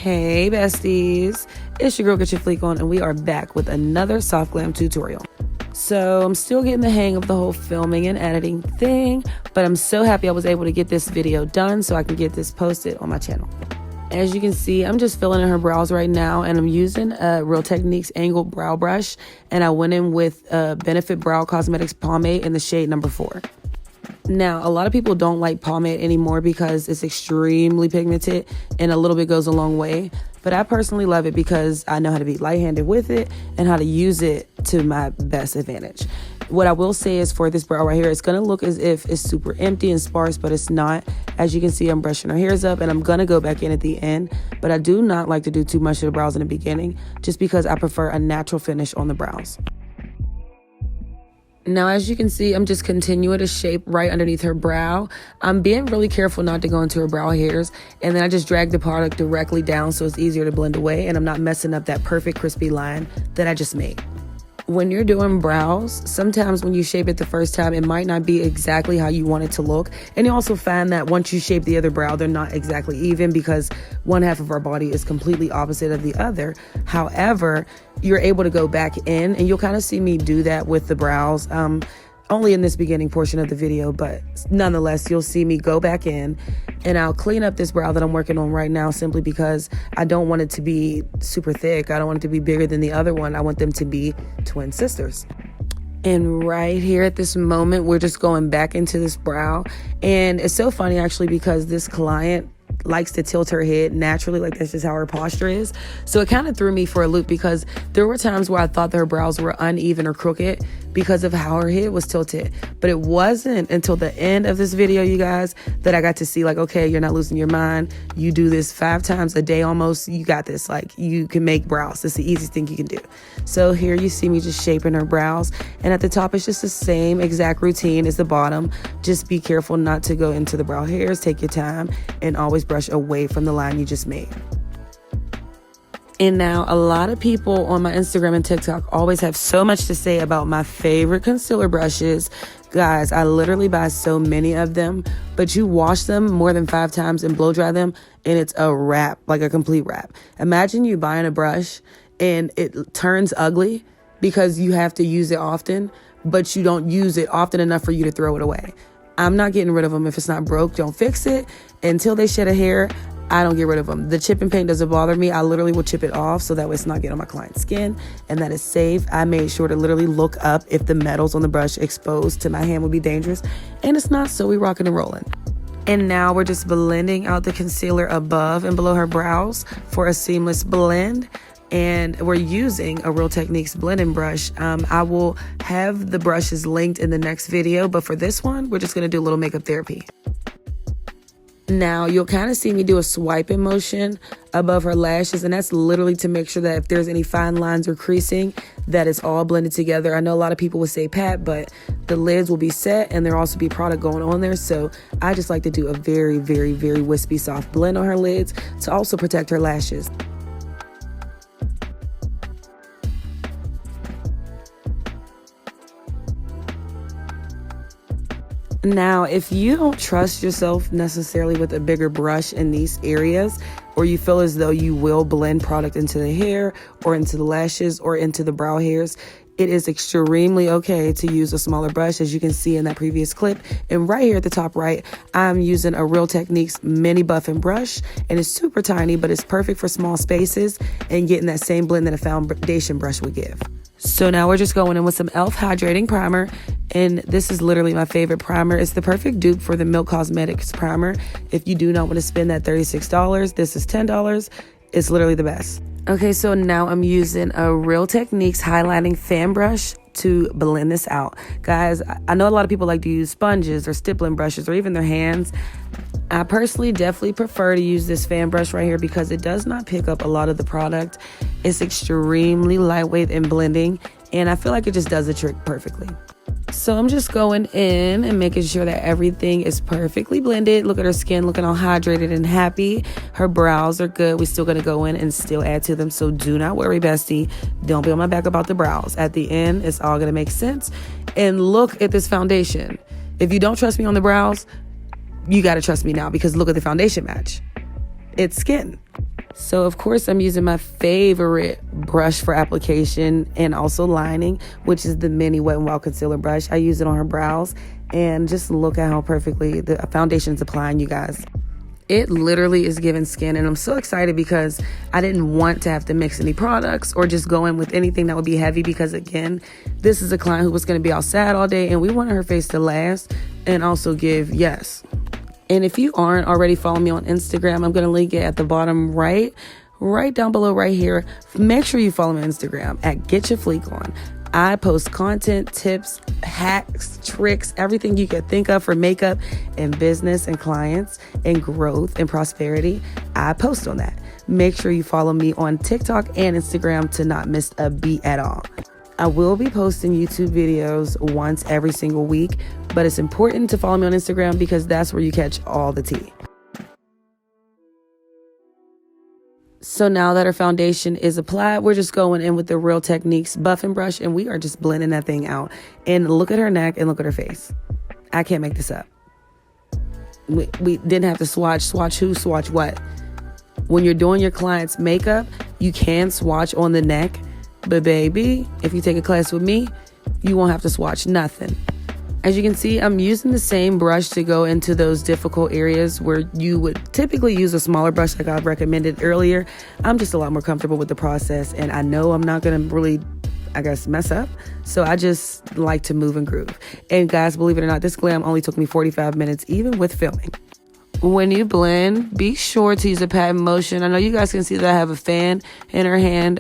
Hey besties, it's your girl GetchaFleekOn and we are back with another soft glam tutorial. So I'm still getting the hang of the whole filming and editing thing, but I'm so happy I was able to get this video done so I can get this posted on my channel. As you can see, I'm just filling in her brows right now, and I'm using a Real Techniques angled brow brush, and I went in with Benefit Brow Cosmetics pomade in the shade number 4. Now, a lot of people don't like pomade anymore because it's extremely pigmented and a little bit goes a long way. But I personally love it because I know how to be light-handed with it and how to use it to my best advantage. What I will say is for this brow right here, it's going to look as if it's super empty and sparse, but it's not. As you can see, I'm brushing her hairs up and I'm going to go back in at the end. But I do not like to do too much of the brows in the beginning just because I prefer a natural finish on the brows. Now, as you can see, I'm just continuing to shape right underneath her brow. I'm being really careful not to go into her brow hairs, and then I just drag the product directly down so it's easier to blend away and I'm not messing up that perfect crispy line that I just made. When you're doing brows, sometimes when you shape it the first time, it might not be exactly how you want it to look. And you also find that once you shape the other brow, they're not exactly even because one half of our body is completely opposite of the other. However, you're able to go back in, and you'll kind of see me do that with the brows. Only in this beginning portion of the video, but nonetheless, you'll see me go back in and I'll clean up this brow that I'm working on right now simply because I don't want it to be super thick. I don't want it to be bigger than the other one. I want them to be twin sisters. And right here at this moment, we're just going back into this brow. And it's so funny actually because this client likes to tilt her head naturally, like that's just how her posture is. So it kind of threw me for a loop because there were times where I thought that her brows were uneven or crooked because of how her head was tilted. But it wasn't until the end of this video, you guys, that I got to see like, okay, you're not losing your mind. You do this 5 times a day almost. You got this. Like, you can make brows. It's the easiest thing you can do. So here you see me just shaping her brows. And at the top, it's just the same exact routine as the bottom. Just be careful not to go into the brow hairs. Take your time and always brush away from the line you just made. And now a lot of people on my Instagram and TikTok always have so much to say about my favorite concealer brushes. Guys, I literally buy so many of them, but you wash them more than 5 times and blow dry them and it's a wrap, like a complete wrap. Imagine you buying a brush and it turns ugly because you have to use it often, but you don't use it often enough for you to throw it away. I'm not getting rid of them. If it's not broke, don't fix it. Until they shed a hair, I don't get rid of them. The chip and paint doesn't bother me. I literally will chip it off so that way it's not getting on my client's skin, and that is safe. I made sure to literally look up if the metals on the brush exposed to my hand would be dangerous, and it's not, so we rocking and rolling. And now we're just blending out the concealer above and below her brows for a seamless blend. And we're using a Real Techniques blending brush. I will have the brushes linked in the next video, but for this one, we're just gonna do a little makeup therapy. Now, you'll kind of see me do a swiping motion above her lashes, and that's literally to make sure that if there's any fine lines or creasing, that it's all blended together. I know a lot of people would say pat, but the lids will be set and there'll also be product going on there. So I just like to do a very, very, very wispy soft blend on her lids to also protect her lashes. Now, if you don't trust yourself necessarily with a bigger brush in these areas, or you feel as though you will blend product into the hair or into the lashes or into the brow hairs, it is extremely okay to use a smaller brush, as you can see in that previous clip. And right here at the top right, I'm using a Real Techniques mini buffing brush, and it's super tiny, but it's perfect for small spaces and getting that same blend that a foundation brush would give. So now we're just going in with some e.l.f. hydrating primer, and this is literally my favorite primer. It's the perfect dupe for the Milk Cosmetics primer. If you do not want to spend that $36, this is $10. It's literally the best. Okay, so now I'm using a Real Techniques highlighting fan brush to blend this out. Guys, I know a lot of people like to use sponges or stippling brushes or even their hands. I personally definitely prefer to use this fan brush right here because it does not pick up a lot of the product. It's extremely lightweight and blending, and I feel like it just does the trick perfectly. So I'm just going in and making sure that everything is perfectly blended. Look at her skin looking all hydrated and happy. Her brows are good. We're still going to go in and still add to them. So do not worry, bestie. Don't be on my back about the brows. At the end, it's all going to make sense. And look at this foundation. If you don't trust me on the brows, you got to trust me now because look at the foundation match. It's skin. So of course I'm using my favorite brush for application and also lining, which is the mini Wet n Wild concealer brush. I use it on her brows, and just look at how perfectly the foundation is applying, you guys. It literally is giving skin, and I'm so excited because I didn't want to have to mix any products or just go in with anything that would be heavy, because again, this is a client who was going to be outside all day, and we wanted her face to last and also give yes. And if you aren't already following me on Instagram, I'm going to link it at the bottom right down below right here. Make sure you follow me on Instagram at GetchaFleekOn. I post content, tips, hacks, tricks, everything you could think of for makeup and business and clients and growth and prosperity. I post on that. Make sure you follow me on TikTok and Instagram to not miss a beat at all. I will be posting YouTube videos once every single week, but it's important to follow me on Instagram because that's where you catch all the tea. So now that our foundation is applied, we're just going in with the Real Techniques buffing brush, and we are just blending that thing out. And look at her neck and look at her face. I can't make this up. We didn't have to swatch who, swatch what. When you're doing your client's makeup, you can swatch on the neck. But baby, if you take a class with me, you won't have to swatch nothing. As you can see, I'm using the same brush to go into those difficult areas where you would typically use a smaller brush like I've recommended earlier. I'm just a lot more comfortable with the process, and I know I'm not going to really, mess up. So I just like to move and groove. And guys, believe it or not, this glam only took me 45 minutes, even with filming. When you blend, be sure to use a pat motion. I know you guys can see that I have a fan in her hand.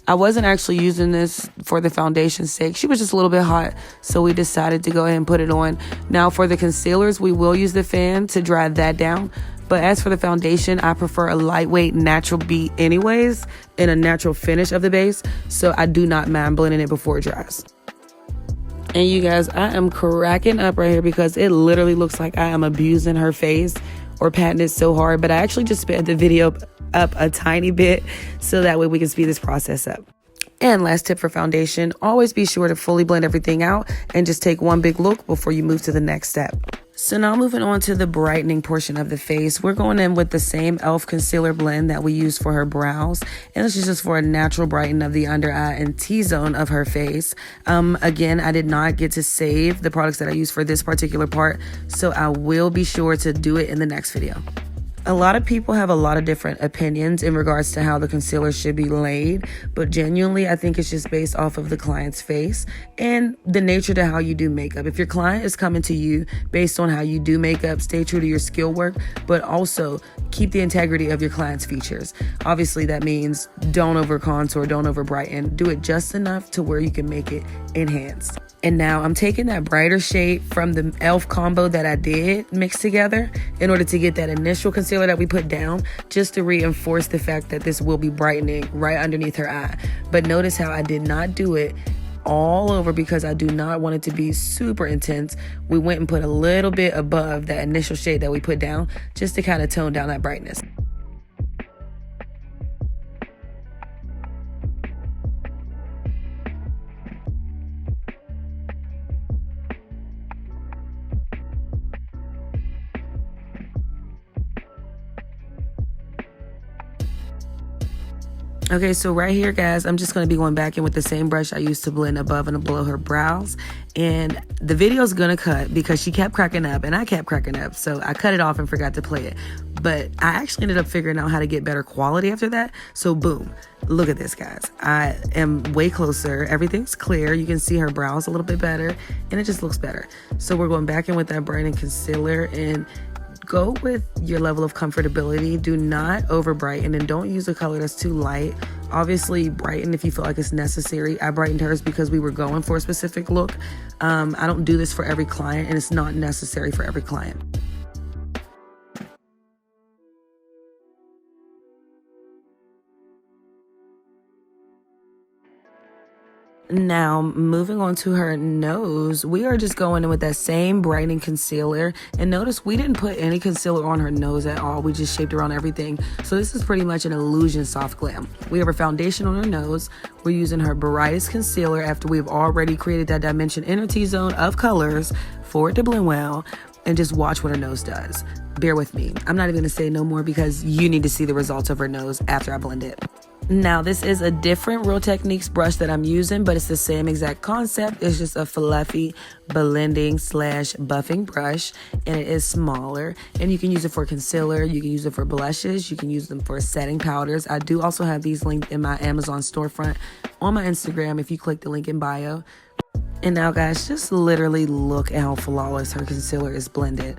I wasn't actually using this for the foundation's sake. She was just a little bit hot, so we decided to go ahead and put it on. Now for the concealers, we will use the fan to dry that down. But as for the foundation, I prefer a lightweight natural beat anyways, and a natural finish of the base. So I do not mind blending it before it dries. And you guys, I am cracking up right here because it literally looks like I am abusing her face or patting it so hard. But I actually just sped the video up a tiny bit so that way we can speed this process up. And last tip for foundation, always be sure to fully blend everything out and just take one big look before you move to the next step. So now moving on to the brightening portion of the face, we're going in with the same e.l.f. concealer blend that we used for her brows. And this is just for a natural brighten of the under eye and T-zone of her face. Again, I did not get to save the products that I used for this particular part, so I will be sure to do it in the next video. A lot of people have a lot of different opinions in regards to how the concealer should be laid, but genuinely, I think it's just based off of the client's face and the nature to how you do makeup. If your client is coming to you based on how you do makeup, stay true to your skill work, but also keep the integrity of your client's features. Obviously, that means don't over contour, don't over brighten. Do it just enough to where you can make it enhanced. And now I'm taking that brighter shade from the e.l.f. combo that I did mix together in order to get that initial concealer that we put down, just to reinforce the fact that this will be brightening right underneath her eye. But notice how I did not do it all over because I do not want it to be super intense. We went and put a little bit above that initial shade that we put down just to kind of tone down that brightness. Okay, so right here, guys, I'm just going to be going back in with the same brush I used to blend above and below her brows. And the video's going to cut because she kept cracking up and I kept cracking up. So I cut it off and forgot to play it. But I actually ended up figuring out how to get better quality after that. So boom, look at this, guys. I am way closer. Everything's clear. You can see her brows a little bit better and it just looks better. So we're going back in with that brightening concealer and go with your level of comfortability. Do not over brighten and don't use a color that's too light. Obviously brighten if you feel like it's necessary. I brightened hers because we were going for a specific look. I don't do this for every client and it's not necessary for every client. Now, moving on to her nose, we are just going in with that same brightening concealer. And notice we didn't put any concealer on her nose at all. We just shaped around everything. So this is pretty much an illusion soft glam. We have her foundation on her nose. We're using her brightest concealer after we've already created that dimension inner T-zone of colors for it to blend well. and just watch what her nose does. Bear with me. I'm not even gonna say no more because you need to see the results of her nose after I blend it. Now, this is a different Real Techniques brush that I'm using, but it's the same exact concept. It's just a fluffy blending / buffing brush, and it is smaller. And you can use it for concealer, you can use it for blushes, you can use them for setting powders. I do also have these linked in my Amazon storefront on my Instagram if you click the link in bio. And now, guys, just literally look at how flawless her concealer is blended.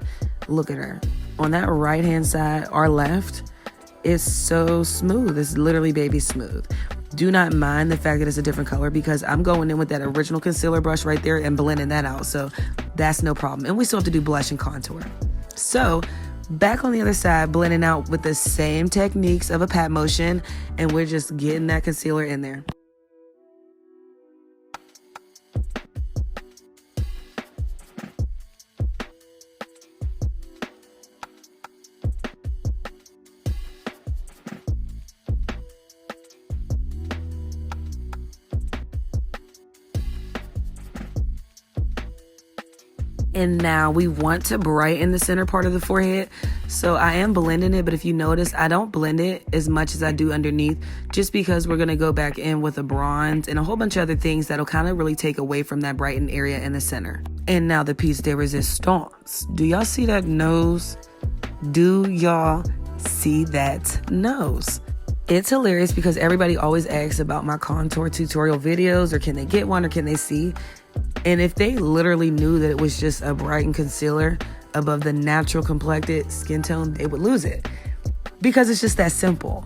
Look at her. On that right-hand side, our left, it's so smooth. It's literally baby smooth. Do not mind the fact that it's a different color because I'm going in with that original concealer brush right there and blending that out. So that's no problem. And we still have to do blush and contour. So back on the other side, blending out with the same techniques of a pat motion, and we're just getting that concealer in there. And now we want to brighten the center part of the forehead. So I am blending it, but if you notice, I don't blend it as much as I do underneath, just because we're gonna go back in with a bronze and a whole bunch of other things that'll kind of really take away from that brightened area in the center. And now the piece de resistance. Do y'all see that nose? Do y'all see that nose? It's hilarious because everybody always asks about my contour tutorial videos, or can they get one, or can they see? And if they literally knew that it was just a brightened concealer above the natural complected skin tone, they would lose it. Because it's just that simple.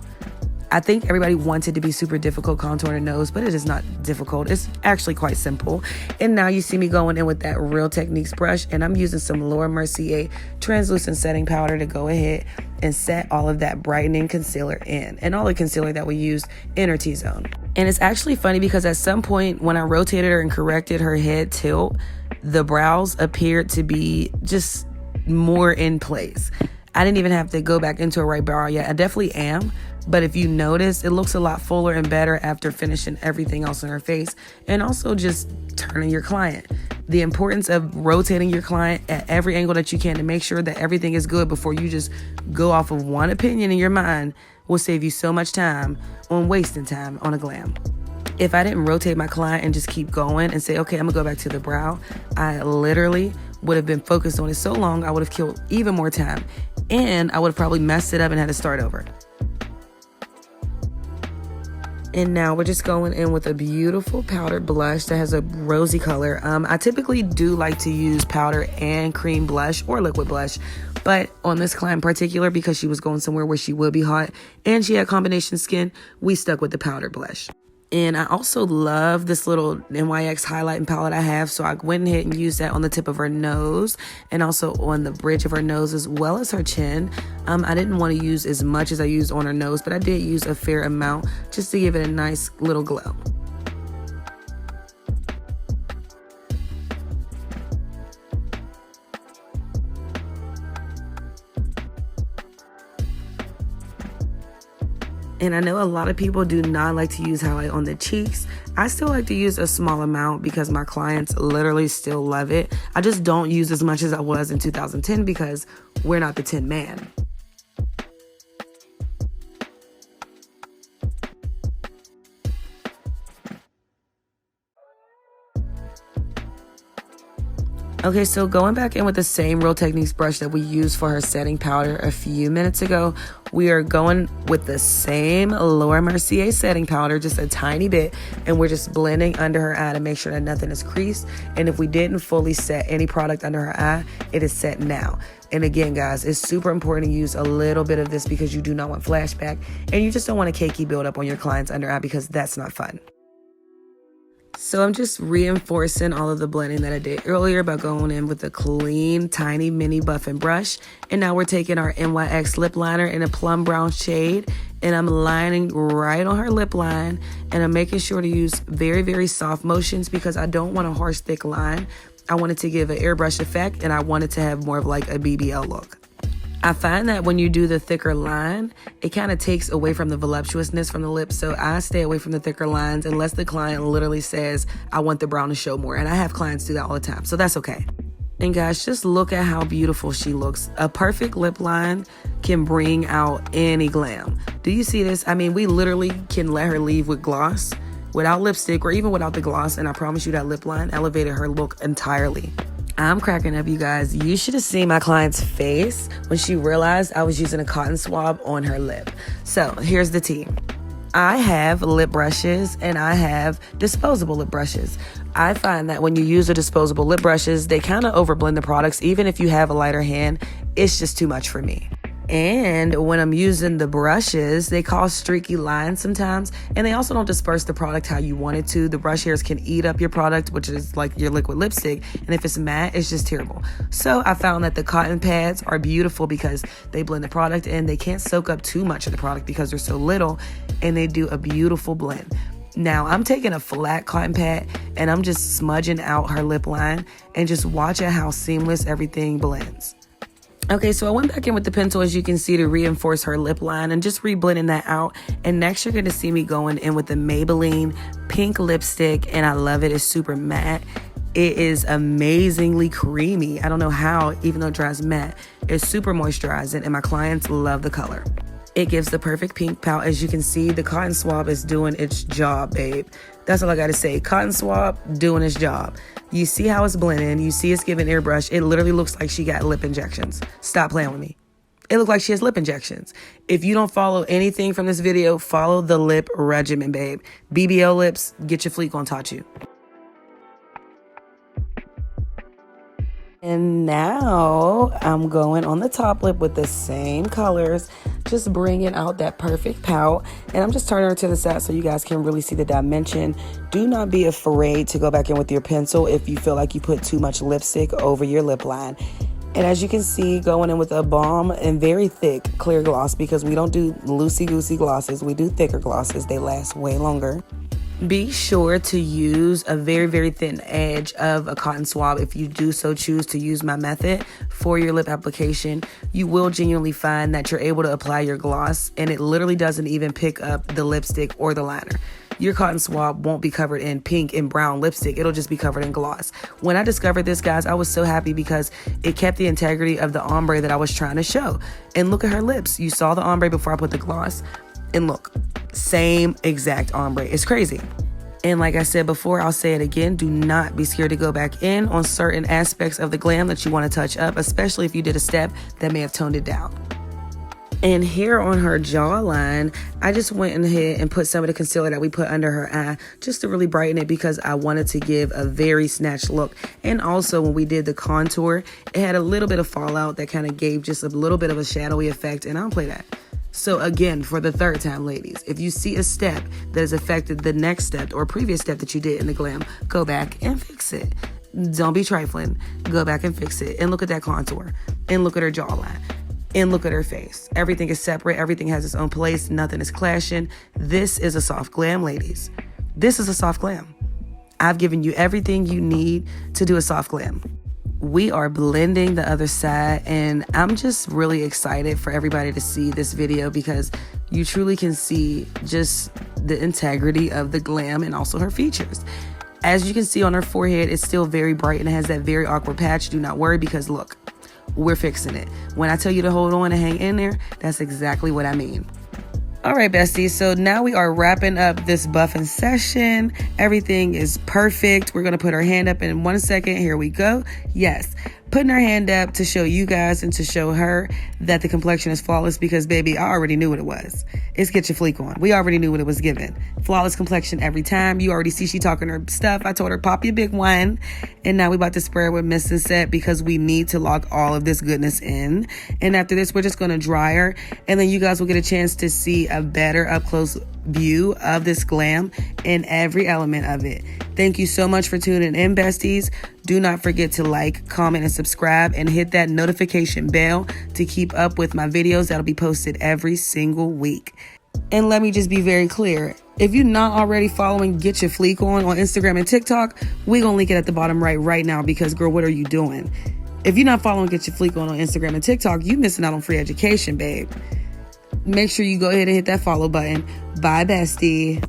I think everybody wants it to be super difficult contouring a nose, but it is not difficult. It's actually quite simple. And now you see me going in with that Real Techniques brush, and I'm using some Mercier translucent setting powder to go ahead and set all of that brightening concealer in, and all the concealer that we used in her T-zone. And it's actually funny because at some point when I rotated her and corrected her head tilt, the brows appeared to be just more in place. I didn't even have to go back into a right brow yet. I definitely am. But if you notice, it looks a lot fuller and better after finishing everything else on her face, and also just turning your client. The importance of rotating your client at every angle that you can to make sure that everything is good before you just go off of one opinion in your mind will save you so much time on wasting time on a glam. If I didn't rotate my client and just keep going and say, okay, I'm gonna go back to the brow, I literally would have been focused on it so long, I would have killed even more time. And I would have probably messed it up and had to start over. And now we're just going in with a beautiful powdered blush that has a rosy color. I typically do like to use powder and cream blush or liquid blush, but on this client in particular, because she was going somewhere where she would be hot and she had combination skin, we stuck with the powder blush. And I also love this little NYX highlighting palette I have, so I went ahead and used that on the tip of her nose and also on the bridge of her nose as well as her chin. I didn't want to use as much as I used on her nose, but I did use a fair amount just to give it a nice little glow. And I know a lot of people do not like to use highlight on the cheeks. I still like to use a small amount because my clients literally still love it. I just don't use as much as I was in 2010 because we're not the 10 man. Okay, so going back in with the same Real Techniques brush that we used for her setting powder a few minutes ago, we are going with the same Laura Mercier setting powder, just a tiny bit, and we're just blending under her eye to make sure that nothing is creased. And if we didn't fully set any product under her eye, it is set now. And again, guys, it's super important to use a little bit of this because you do not want flashback, and you just don't want a cakey buildup on your client's under eye because that's not fun. So I'm just reinforcing all of the blending that I did earlier by going in with a clean, tiny mini buffing brush. And now we're taking our NYX lip liner in a plum brown shade, and I'm lining right on her lip line, and I'm making sure to use very, very soft motions because I don't want a harsh, thick line. I want it to give an airbrush effect, and I want it to have more of like a BBL look. I find that when you do the thicker line, it kind of takes away from the voluptuousness from the lips. So I stay away from the thicker lines unless the client literally says, I want the brown to show more. And I have clients do that all the time. So that's okay. And guys, just look at how beautiful she looks. A perfect lip line can bring out any glam. Do you see this? I mean, we literally can let her leave with gloss, without lipstick, or even without the gloss, and I promise you that lip line elevated her look entirely. I'm cracking up, you guys. You should have seen my client's face when she realized I was using a cotton swab on her lip. So here's the tea. I have lip brushes and I have disposable lip brushes. I find that when you use the disposable lip brushes, they kind of overblend the products. Even if you have a lighter hand, it's just too much for me. And when I'm using the brushes, they cause streaky lines sometimes, and they also don't disperse the product how you want it to. The brush hairs can eat up your product, which is like your liquid lipstick, and if it's matte, it's just terrible. So I found that the cotton pads are beautiful because they blend the product and they can't soak up too much of the product because they're so little, and they do a beautiful blend. Now, I'm taking a flat cotton pad and I'm just smudging out her lip line and just watching how seamless everything blends. Okay, so I went back in with the pencil, as you can see, to reinforce her lip line and just re-blending that out. And next you're going to see me going in with the Maybelline pink lipstick, and I love it. It's super matte. It is amazingly creamy. I don't know how, even though it dries matte. It's super moisturizing, and my clients love the color. It gives the perfect pink pout. As you can see, the cotton swab is doing its job, babe. That's all I gotta say. Cotton swab doing its job. You see how it's blending. You see it's giving airbrush. It literally looks like she got lip injections. Stop playing with me. It looks like she has lip injections. If you don't follow anything from this video, follow the lip regimen, babe. BBL lips, Get Your Fleek On taught you. And now I'm going on the top lip with the same colors, just bringing out that perfect pout. And I'm just turning her to the side so you guys can really see the dimension. Do not be afraid to go back in with your pencil if you feel like you put too much lipstick over your lip line. And as you can see, going in with a balm and very thick clear gloss, because we don't do loosey-goosey glosses. We do thicker glosses. They last way longer. Be sure to use a very, very thin edge of a cotton swab if you do so choose to use my method for your lip application. You will genuinely find that you're able to apply your gloss and it literally doesn't even pick up the lipstick or the liner. Your cotton swab won't be covered in pink and brown lipstick. It'll just be covered in gloss. When I discovered this, guys, I was so happy because it kept the integrity of the ombre that I was trying to show. And look at her lips. You saw the ombre before I put the gloss. And look, same exact ombre. It's crazy. And like I said before, I'll say it again, do not be scared to go back in on certain aspects of the glam that you want to touch up, especially if you did a step that may have toned it down. And here on her jawline, I just went ahead and put some of the concealer that we put under her eye just to really brighten it, because I wanted to give a very snatched look. And also when we did the contour, it had a little bit of fallout that kind of gave just a little bit of a shadowy effect, and I don't play that. So again, for the third time, ladies, if you see a step that has affected the next step or previous step that you did in the glam, go back and fix it. Don't be trifling. Go back and fix it. And look at that contour. And look at her jawline. And look at her face. Everything is separate. Everything has its own place. Nothing is clashing. This is a soft glam, ladies. This is a soft glam. I've given you everything you need to do a soft glam. We are blending the other side, and I'm just really excited for everybody to see this video because you truly can see just the integrity of the glam and also her features. As you can see on her forehead, it's still very bright and it has that very awkward patch. Do not worry, because look, we're fixing it. When I tell you to hold on and hang in there, that's exactly what I mean. All right, besties, so now we are wrapping up this buffing session. Everything is perfect. We're going to put our hand up in 1 second. Here we go. Yes, putting her hand up to show you guys and to show her that the complexion is flawless, because, baby, I already knew what it was. It's Get Your Fleek On. We already knew what it was given. Flawless complexion every time. You already see she talking her stuff. I told her, pop your big one. And now we about to spray her with mist and set, because we need to lock all of this goodness in. And after this, we're just going to dry her. And then you guys will get a chance to see a better up-close view of this glam and every element of it. Thank you so much for tuning in, besties. Do not forget to like, comment, and subscribe, and hit that notification bell to keep up with my videos that'll be posted every single week. And let me just be very clear. If you're not already following Get Your Fleek On Instagram and TikTok, we're going to link it at the bottom right now, because, girl, what are you doing? If you're not following Get Your Fleek On Instagram and TikTok, you missing out on free education, babe. Make sure you go ahead and hit that follow button. Bye, bestie.